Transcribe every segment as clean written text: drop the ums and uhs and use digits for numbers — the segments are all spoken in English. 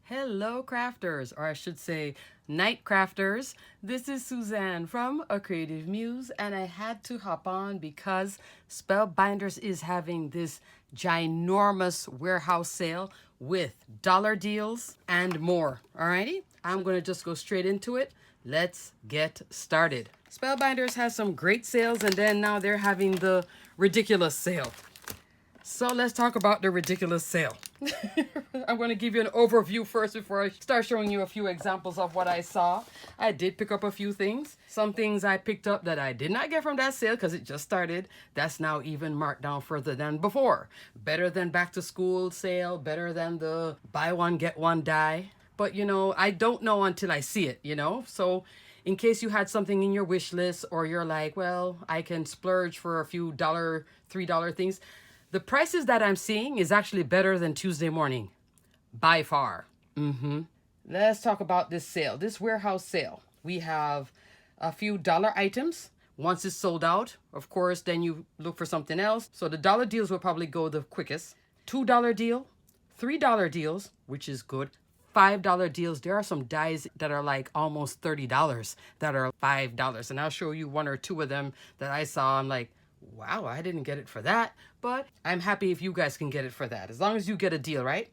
Hello crafters, or I should say night crafters. This is Suzanne from A Creative Muse, and I had to hop on because Spellbinders is having this ginormous warehouse sale with dollar deals and more. Alrighty, I'm gonna just go straight into it. Let's get started. Spellbinders has some great sales, and then now they're having the ridiculous sale. So let's talk about the ridiculous sale. I'm going to give you an overview first before I start showing you a few examples of what I saw. I did pick up a few things. Some things I picked up that I did not get from that sale because it just started. That's now even marked down further than before. Better than back to school sale, better than the buy one get one die. But you know, I don't know until I see it, you know? So in case you had something in your wish list or you're like, well, I can splurge for a few $3 things. The prices that I'm seeing is actually better than Tuesday morning, by far. Let's talk about this sale, this warehouse sale. We have a few dollar items. Once it's sold out, of course, then you look for something else. So the dollar deals will probably go the quickest. $2 deal, $3 deals, which is good. $5 deals. There are some dies that are like almost $30 that are $5. And I'll show you one or two of them that I saw. I'm like, wow, I didn't get it for that, but I'm happy if you guys can get it for that, as long as you get a deal, right?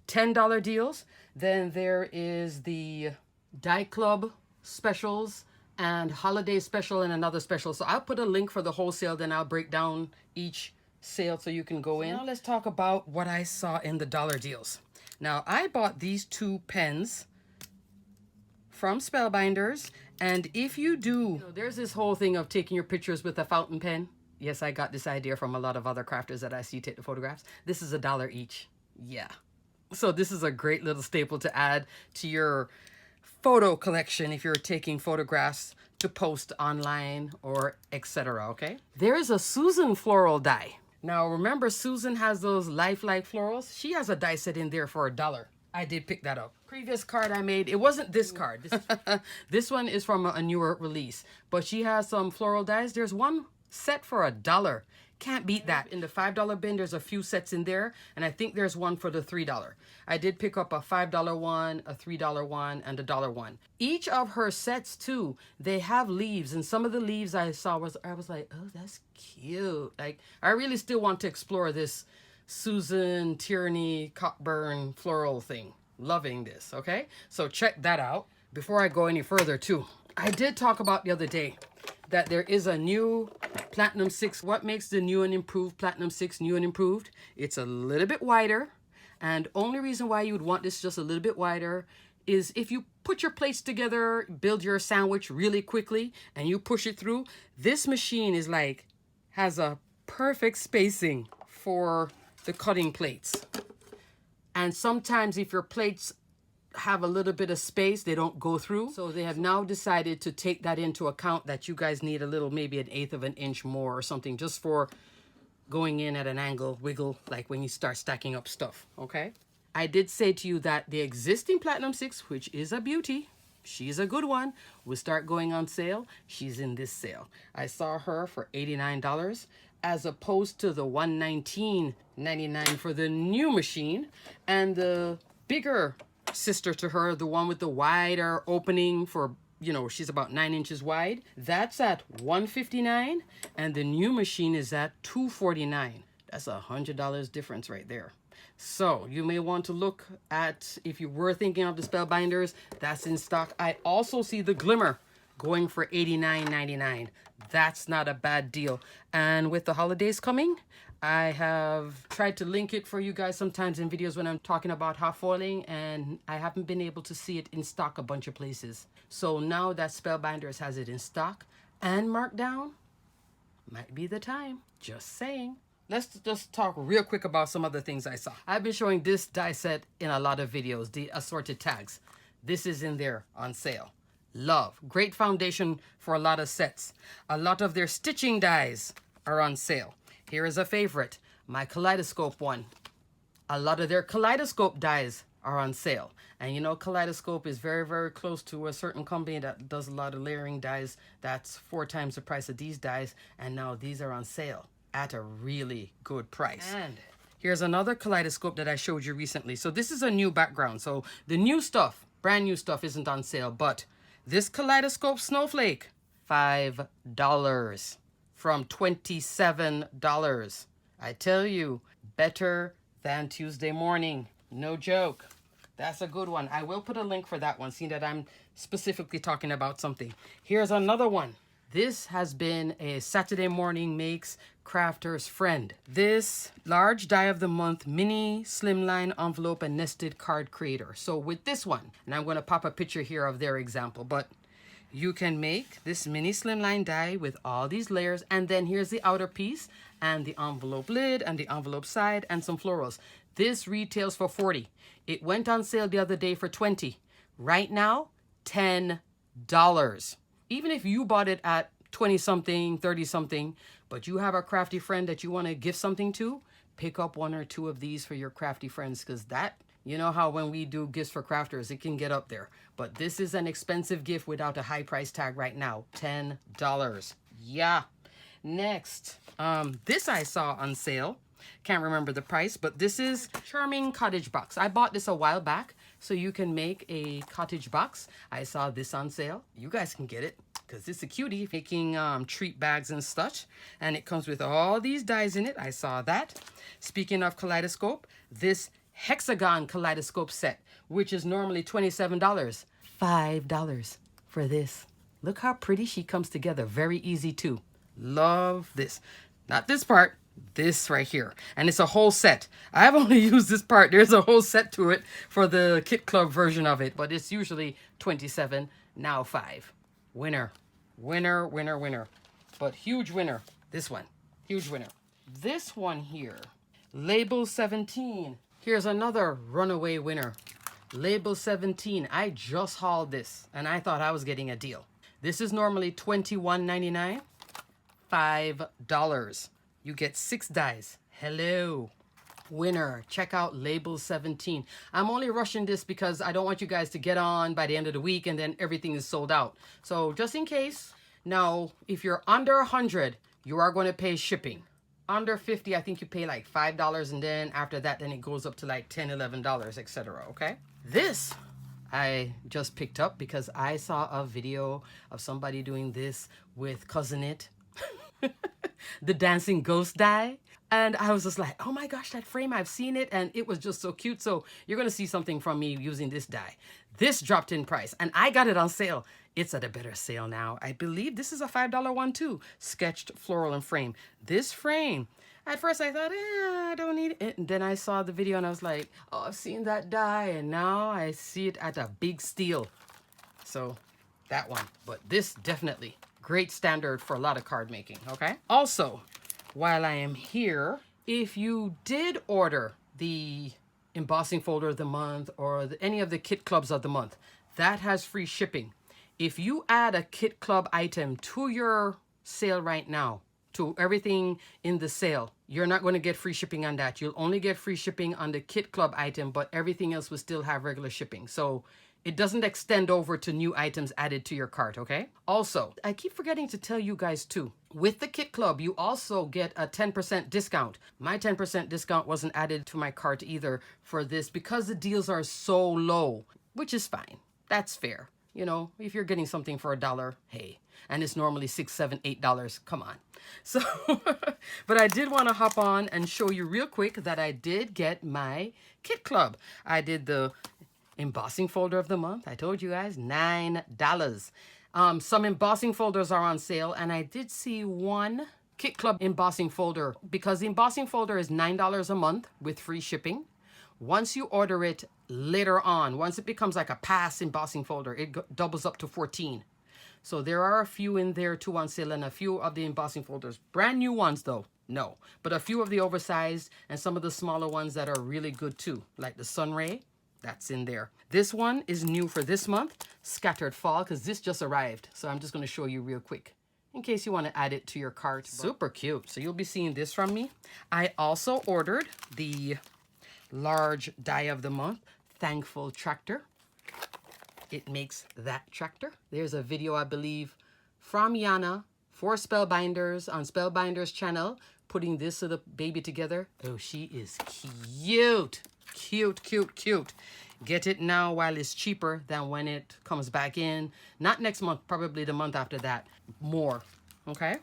$10 deals. Then there is the Die Club specials and holiday special and another special. So I'll put a link for the wholesale, then I'll break down each sale so you can go in. Now let's talk about what I saw in the dollar deals. Now I bought these two pens from Spellbinders, and if you do, there's this whole thing of taking your pictures with a fountain pen. Yes, I got this idea from a lot of other crafters that I see take the photographs. This is $1 each. Yeah. So this is a great little staple to add to your photo collection if you're taking photographs to post online or etc. Okay. There is a Susan floral die. Now remember, Susan has those lifelike florals. She has a die set in there for $1. I did pick that up. Previous card I made, it wasn't this card. This one is from a newer release, but she has some floral dies. There's one set for $1. Can't beat that. In the $5 bin, there's a few sets in there, and I think there's one for the $3. I did pick up a $5 one, a $3 one, and a $1 one. Each of her sets too, they have leaves, and some of the leaves I saw I was like, oh, that's cute. Like, I really still want to explore this Susan Tierney Cockburn floral thing. Loving this. Okay, so check that out. Before I go any further too, I did talk about the other day that there is a new Platinum 6. What makes the new and improved Platinum 6 new and improved? It's a little bit wider. And only reason why you would want this just a little bit wider is if you put your plates together, build your sandwich really quickly, and you push it through, this machine is like, has a perfect spacing for the cutting plates. And sometimes if your plates have a little bit of space, they don't go through. So they have now decided to take that into account, that you guys need a little, maybe 1/8 of an inch more or something, just for going in at an angle, wiggle, like when you start stacking up stuff. Okay, I did say to you that the existing Platinum 6, which is a beauty, she's a good one, will start going on sale. She's in this sale. I saw her for $89 as opposed to the $119.99 for the new machine. And the bigger sister to her, the one with the wider opening for, you know, she's about 9 inches wide, that's at $159, and the new machine is at $249. That's $100 difference right there. So you may want to look at, if you were thinking of the Spellbinders, that's in stock. I also see the Glimmer going for $89.99. That's not a bad deal. And with the holidays coming, I have tried to link it for you guys sometimes in videos when I'm talking about hot foiling, and I haven't been able to see it in stock a bunch of places. So now that Spellbinders has it in stock and marked down, might be the time. Just saying. Let's just talk real quick about some other things I saw. I've been showing this die set in a lot of videos, the assorted tags. This is in there on sale. Love. Great foundation for a lot of sets. A lot of their stitching dies are on sale. Here is a favorite, my Kaleidoscope one. A lot of their Kaleidoscope dies are on sale. And you know, Kaleidoscope is very, very close to a certain company that does a lot of layering dies. That's 4 times the price of these dies. And now these are on sale at a really good price. And Here's another kaleidoscope that I showed you recently. So this is a new background. So the new stuff, brand new stuff isn't on sale, but this Kaleidoscope Snowflake, $5 from $27. I tell you, better than Tuesday morning. No joke. That's a good one. I will put a link for that one, seeing that I'm specifically talking about something. Here's another one. This has been a Saturday Morning Makes crafter's friend. This large die of the month mini slimline envelope and nested card creator. So with this one, and I'm going to pop a picture here of their example, but you can make this mini slimline die with all these layers, and then here's the outer piece and the envelope lid and the envelope side and some florals. This retails for $40. It went on sale the other day for $20. Right now, $10. Even if you bought it at 20 something, 30 something, but you have a crafty friend that you want to give something to, pick up one or two of these for your crafty friends, because that, you know how when we do gifts for crafters, it can get up there. But this is an expensive gift without a high price tag right now, $10. Yeah. Next, this I saw on sale. Can't remember the price, but this is Charming Cottage Box. I bought this a while back, so you can make a cottage box. I saw this on sale. You guys can get it because it's a cutie, making treat bags and such. And it comes with all these dies in it. I saw that. Speaking of kaleidoscope, this hexagon kaleidoscope set, which is normally $27, $5 for this. Look how pretty she comes together. Very easy too. Love this. Not this part. This right here, and it's a whole set. I've only used this part. There's a whole set to it for the Kit Club version of it, but it's usually $27, now $5. Winner, winner, winner, winner. But huge winner. This one, huge winner. This one here, Label 17. Here's another runaway winner. Label 17. I just hauled this, and I thought I was getting a deal. This is normally $21.99, $5. You get 6 dies. Hello. Winner. Check out Label 17. I'm only rushing this because I don't want you guys to get on by the end of the week and then everything is sold out. So just in case. Now, if you're under 100, you are going to pay shipping. Under 50, I think you pay like $5, and then after that, then it goes up to like $10, $11, etc. Okay? This I just picked up because I saw a video of somebody doing this with Cousin It. The dancing ghost die, and I was just like, oh my gosh, that frame, I've seen it, and it was just so cute. So you're gonna see something from me using this die. This dropped in price, and I got it on sale. It's at a better sale now. I believe this is a $5 one too. Sketched floral and frame. This frame, at first I thought, I don't need it, and then I saw the video and I was like, oh, I've seen that die, and now I see it at a big steal. So that one, but this definitely great standard for a lot of card making, okay? Also, while I am here, if you did order the embossing folder of the month or any of the kit clubs of the month, that has free shipping. If you add a kit club item to your sale right now, to everything in the sale, you're not going to get free shipping on that. You'll only get free shipping on the kit club item, but everything else will still have regular shipping. So it doesn't extend over to new items added to your cart, okay? Also, I keep forgetting to tell you guys too, with the Kit Club, you also get a 10% discount. My 10% discount wasn't added to my cart either for this because the deals are so low, which is fine. That's fair. You know, if you're getting something for $1, hey, and it's normally $6, $7, $8, come on. So, but I did want to hop on and show you real quick that I did get my Kit Club. I did the embossing folder of the month. I told you guys, $9. Some embossing folders are on sale, and I did see one Kit Club embossing folder because the embossing folder is $9 a month with free shipping. Once you order it later on, once it becomes like a pass embossing folder, it doubles up to $14. So there are a few in there too on sale, and a few of the embossing folders, brand new ones though, no, but a few of the oversized and some of the smaller ones that are really good too, like the Sunray. That's in there. This one is new for this month, Scattered Fall, because this just arrived. So I'm just going to show you real quick in case you want to add it to your cart. Super cute. So you'll be seeing this from me. I also ordered the large die of the month, Thankful Tractor. It makes that tractor. There's a video, I believe, from Yana for Spellbinders on Spellbinders channel, putting this little baby together. Oh, she is cute. Cute, cute, cute. Get it now while it's cheaper than when it comes back in. Not next month, probably the month after that. More, okay?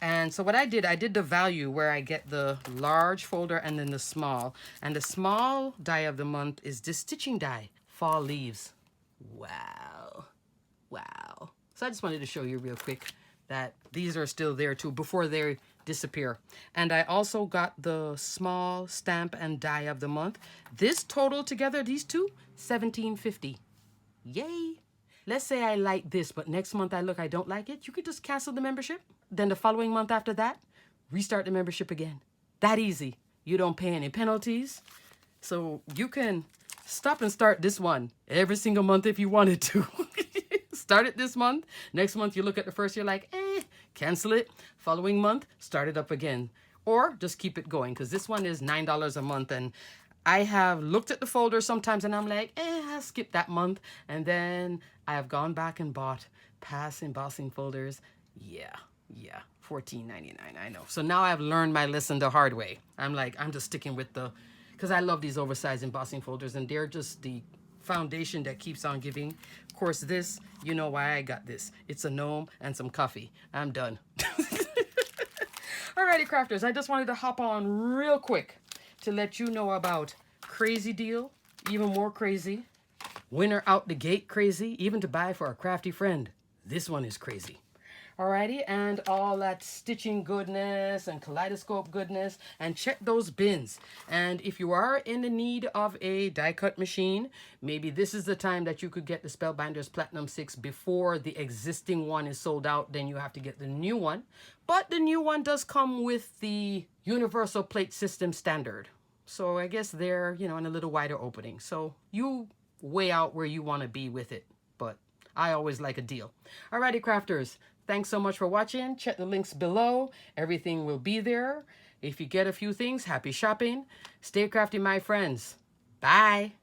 And so what I did the value where I get the large folder and then the small. And the small die of the month is this stitching die, Fall Leaves. Wow. Wow. So I just wanted to show you real quick that these are still there too before they disappear. And I also got the small stamp and die of the month. This total together, these two, $17.50. Yay. Let's say I like this, but next month I don't like it. You could just cancel the membership. Then the following month after that, restart the membership again. That easy. You don't pay any penalties. So you can stop and start this one every single month if you wanted to. Start it this month. Next month, you look at the first, you're like, cancel it. Following month, start it up again. Or just keep it going, because this one is $9 a month. And I have looked at the folder sometimes and I'm like, I'll skip that month. And then I have gone back and bought past embossing folders. Yeah, $14.99, I know. So now I've learned my lesson the hard way. I'm like, I'm just sticking with because I love these oversized embossing folders and they're just the foundation that keeps on giving. Of course, this, you know why I got this. It's a gnome and some coffee. I'm done. Alrighty, crafters, I just wanted to hop on real quick to let you know about crazy deal, even more crazy, winner out the gate crazy, even to buy for a crafty friend. This one is crazy. Alrighty, and all that stitching goodness and kaleidoscope goodness, and check those bins. And if you are in the need of a die cut machine, maybe this is the time that you could get the Spellbinders Platinum 6 before the existing one is sold out. Then you have to get the new one. But the new one does come with the universal plate system standard. So I guess they're, in a little wider opening. So you weigh out where you want to be with it. But I always like a deal. Alrighty, crafters. Thanks so much for watching. Check the links below. Everything will be there. If you get a few things, happy shopping. Stay crafty, my friends. Bye.